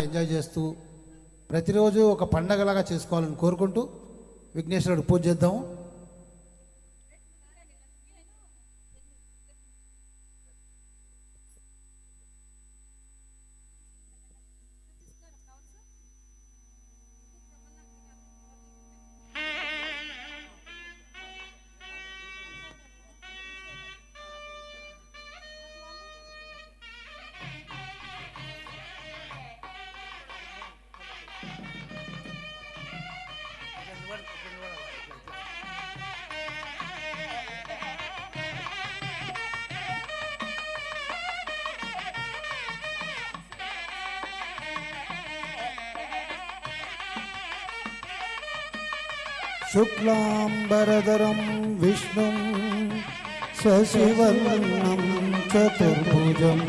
Enjoy చేస్తూ ప్రతిరోజు ఒక పండగలాగా చేసుకోవాలని కోరుకుంటూ విఘ్నేశ్వరుడు పూజ చేద్దాం. శుక్లాంబరధరం విష్ణుం శశివర్ణం చతుర్భుజం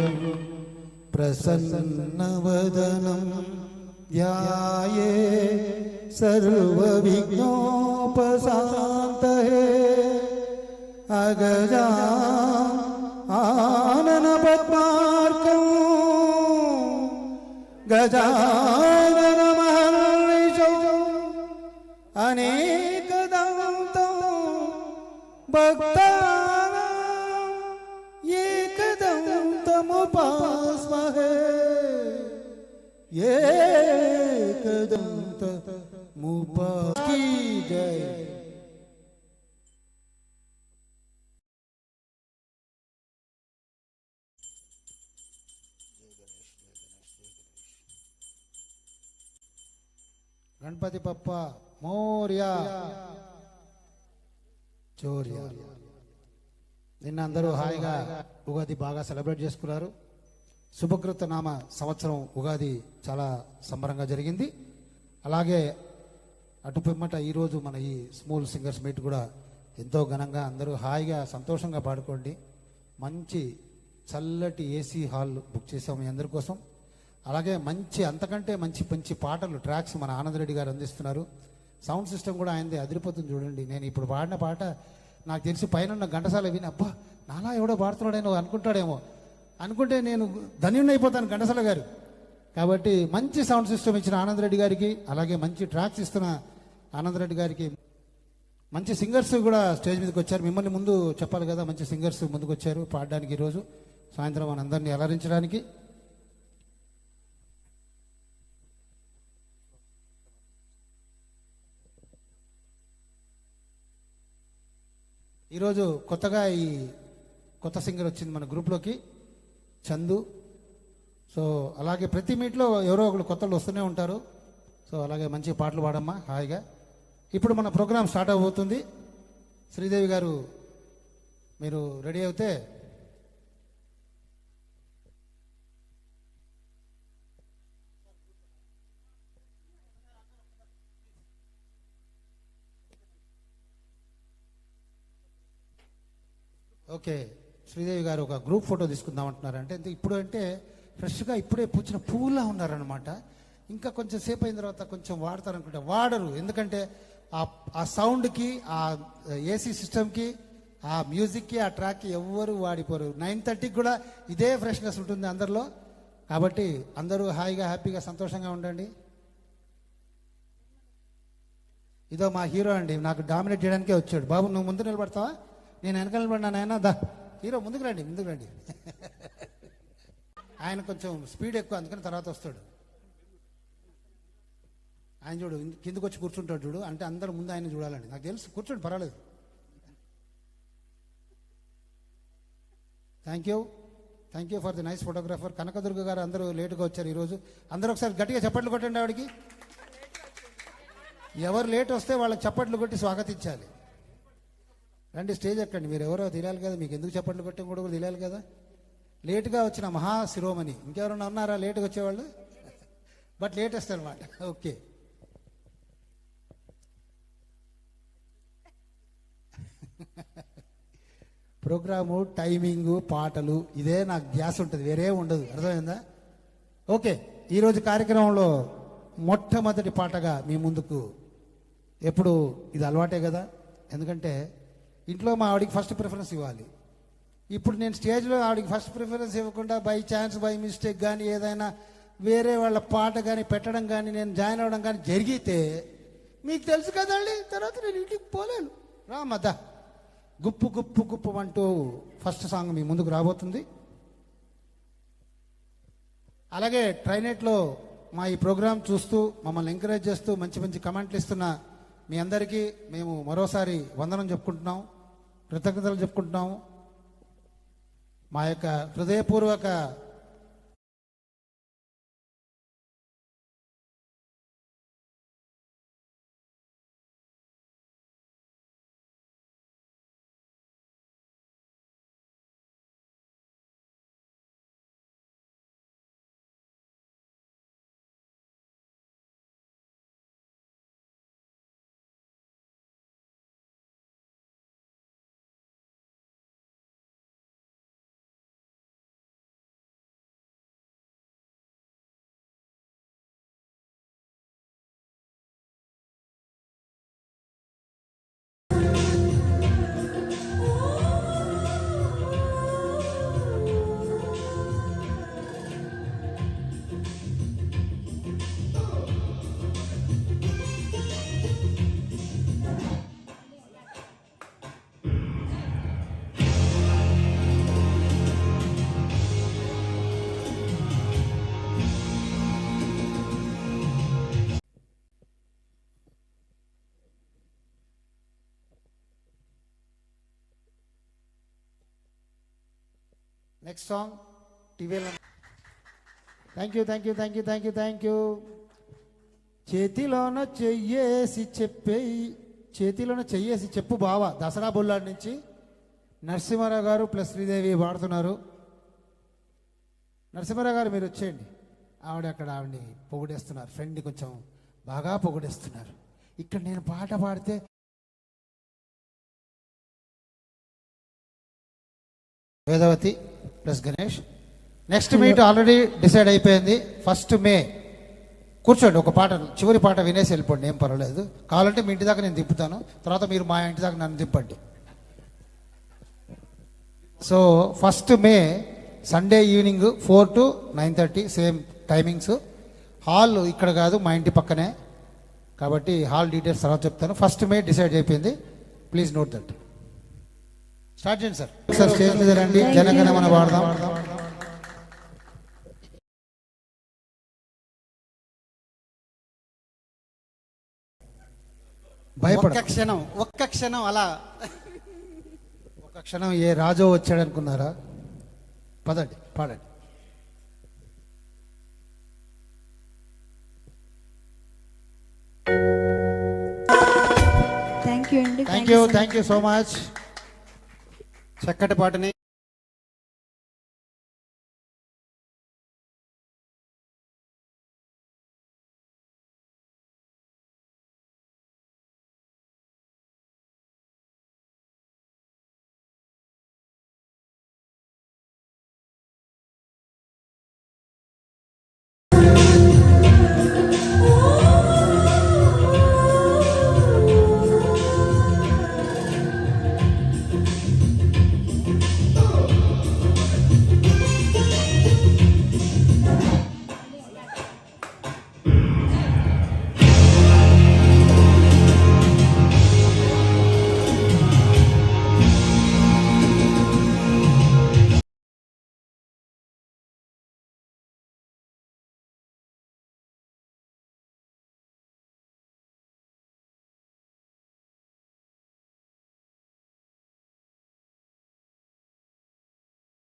ప్రసన్నవదనం ధ్యాయే సర్వవిఘ్నోపశాంతయే అగజా ఆనన పద్మార్కం గజానన మహర్నిశో అనేకదంతం భక్తానాం ఏకదంతముపాస్మహే ఏకదంతముపా జయ. గణపతి పప్ప మోర్యా చోర్యా. నిన్న అందరూ హాయిగా ఉగాది బాగా సెలబ్రేట్ చేసుకున్నారు. శుభకృత నామ సంవత్సరం ఉగాది చాలా సంబరంగా జరిగింది. అలాగే అటు పిమ్మట ఈరోజు మన ఈ స్మూల్ సింగర్స్ మీట్ కూడా ఎంతో ఘనంగా అందరూ హాయిగా సంతోషంగా పాడుకోండి. మంచి చల్లటి ఏసీ హాల్ బుక్ చేసాం మీ అందరి కోసం. అలాగే మంచి అంతకంటే మంచి మంచి పాటలు ట్రాక్స్ మన ఆనందరెడ్డి గారు అందిస్తున్నారు. సౌండ్ సిస్టమ్ కూడా ఆయనది అదిరిపోతుంది చూడండి. నేను ఇప్పుడు పాడిన పాట నాకు తెలిసి పైన ఘంటసాల విని అబ్బా నాలా ఎవడో పాడుతున్నాడేమో అనుకుంటాడేమో అనుకుంటే నేను ధన్యుణ్ణి అయిపోతాను ఘంటసాల గారు. కాబట్టి మంచి సౌండ్ సిస్టమ్ ఇచ్చిన ఆనందరెడ్డి గారికి, అలాగే మంచి ట్రాక్స్ ఇస్తున్న ఆనందరెడ్డి గారికి, మంచి సింగర్స్ కూడా స్టేజ్ మీదకి వచ్చారు. మిమ్మల్ని ముందు చెప్పాలి కదా, మంచి సింగర్స్ ముందుకు వచ్చారు పాడడానికి ఈరోజు సాయంత్రం మనందరినీ అలరించడానికి. ఈరోజు కొత్తగా ఈ కొత్త సింగర్ వచ్చింది మన గ్రూప్లోకి, చందు. సో అలాగే ప్రతి మీట్లో ఎవరో ఒకరు కొత్తలు వస్తూనే ఉంటారు. సో అలాగే మంచి పాటలు పాడమ్మా హాయిగా. ఇప్పుడు మన ప్రోగ్రాం స్టార్ట్ అవబోతుంది. శ్రీదేవి గారు మీరు రెడీ అవుతే ఓకే. శ్రీదేవి గారు ఒక గ్రూప్ ఫోటో తీసుకుందాం అంటున్నారు. అంటే ఇప్పుడు అంటే ఫ్రెష్గా ఇప్పుడే పూచిన పువ్వులా ఉన్నారనమాట. ఇంకా కొంచెం సేపు అయిన తర్వాత కొంచెం వాడతారనుకుంటే వాడరు. ఎందుకంటే ఆ సౌండ్కి, ఆ ఏసీ సిస్టమ్కి, ఆ మ్యూజిక్కి, ఆ ట్రాక్కి ఎవ్వరు వాడిపోరు. 9:30కి కూడా ఇదే ఫ్రెష్నెస్ ఉంటుంది అందరిలో. కాబట్టి అందరూ హాయిగా హ్యాపీగా సంతోషంగా ఉండండి. ఇదో మా హీరో అండి, నాకు డామినేట్ చేయడానికే వచ్చాడు. బాబు నువ్వు ముందు నిలబడతావా, నేను వెనకాల నిలబడినా నాయన దా హీరో ముందుకు రండి ముందుకు రండి. ఆయన కొంచెం స్పీడ్ ఎక్కువ, అందుకని తర్వాత వస్తాడు. ఆయన చూడు కిందకు వచ్చి కూర్చుంటాడు చూడు, అంటే అందరూ ముందు ఆయన చూడాలండి. నాకు తెలుసు, కూర్చోండి పర్వాలేదు. Thank you for the nice photographer Kanakadurga గారు. అందరూ లేటుగా వచ్చారు ఈరోజు. అందరూ ఒకసారి గట్టిగా చప్పట్లు కొట్టండి ఆవిడికి. ఎవరు లేట్ వస్తే వాళ్ళకి చప్పట్లు కొట్టి స్వాగతించాలి. రండి స్టేజ్ ఎక్కండి. మీరు ఎవరో తెలియాలి కదా, మీకు ఎందుకు చప్పట్లు కొట్టడం కూడా తెలియాలి కదా. లేటుగా వచ్చిన మహా శిరోమణి. ఇంకెవరన్నా ఉన్నారా లేటుగా వచ్చేవాళ్ళు? బట్ లేటెస్ట్ అనమాట. ఓకే. ప్రోగ్రాము, టైమింగు, పాటలు, ఇదే నాకు గ్యాస్ ఉంటుంది, వేరే ఉండదు. అర్థమైందా? ఓకే. ఈరోజు కార్యక్రమంలో మొట్టమొదటి పాటగా మీ ముందుకు, ఎప్పుడు ఇది అలవాటే కదా, ఎందుకంటే ఇంట్లో మా ఆవిడికి ఫస్ట్ ప్రిఫరెన్స్ ఇవ్వాలి. ఇప్పుడు నేను స్టేజ్లో ఆవిడికి ఫస్ట్ ప్రిఫరెన్స్ ఇవ్వకుండా బై ఛాన్స్ బై మిస్టేక్ కానీ ఏదైనా వేరే వాళ్ళ పాట కానీ పెట్టడం కానీ నేను జాయిన్ అవ్వడం కానీ జరిగితే మీకు తెలుసు కదండి, తర్వాత నేను ఇంటికి పోలేను. మధ్య గుప్పు గుప్పు గుప్పు అంటూ ఫస్ట్ సాంగ్ మీ ముందుకు రాబోతుంది. అలాగే ట్రైనెట్లో మా ఈ ప్రోగ్రాం చూస్తూ మమ్మల్ని ఎంకరేజ్ చేస్తూ మంచి మంచి కమెంట్లు ఇస్తున్న మీ అందరికీ మేము మరోసారి వందనం చెప్పుకుంటున్నాం, కృతజ్ఞతలు చెప్పుకుంటున్నాము. మా యొక్క హృదయపూర్వక నెక్స్ట్ సాంగ్ టీవీలో. Thank you thank you thank you thank you thank you. చేతిలోన చెయ్యేసి చెప్పు బావా దసరా బొల్లాడి నుంచి నరసింహారావు గారు ప్లస్ శ్రీదేవి పాడుతున్నారు. నరసింహారావు గారు మీరు వచ్చేయండి. ఆవిడని పొగిడేస్తున్నారు, ఫ్రెండ్ని కొంచెం బాగా పొగిడేస్తున్నారు. ఇక్కడ నేను పాట పాడితే Vedavathi plus Ganesh. Next meet already decide అయిపోయింది. 1 మే. కూర్చోండి, ఒక పాట చివరి పాట వినేసి వెళ్ళిపోండి, ఏం పర్వాలేదు. కావాలంటే మీ ఇంటి దాకా నేను దింపుతాను, తర్వాత మీరు మా ఇంటి దాకా నన్ను దింపండి. So 1 May Sunday evening 4 to 9:30 same timings. Hall ఇక్కడ కాదు, మా ఇంటి పక్కనే, కాబట్టి హాల్ డీటెయిల్స్ తర్వాత చెప్తాను. 1 మే డిసైడ్ అయిపోయింది, ప్లీజ్ నోట్ దట్. స్టార్ట్ చేయండి సార్. సార్ స్టేజ్ మీద రండి, జనగణమన వాడదాం. ఒక్క క్షణం అలా ఒక క్షణం ఏ రాజో వచ్చాడు అనుకున్నారా? పదండి, పాడండి. థ్యాంక్ యూ అండి. Thank you so much. చక్కటి పాటని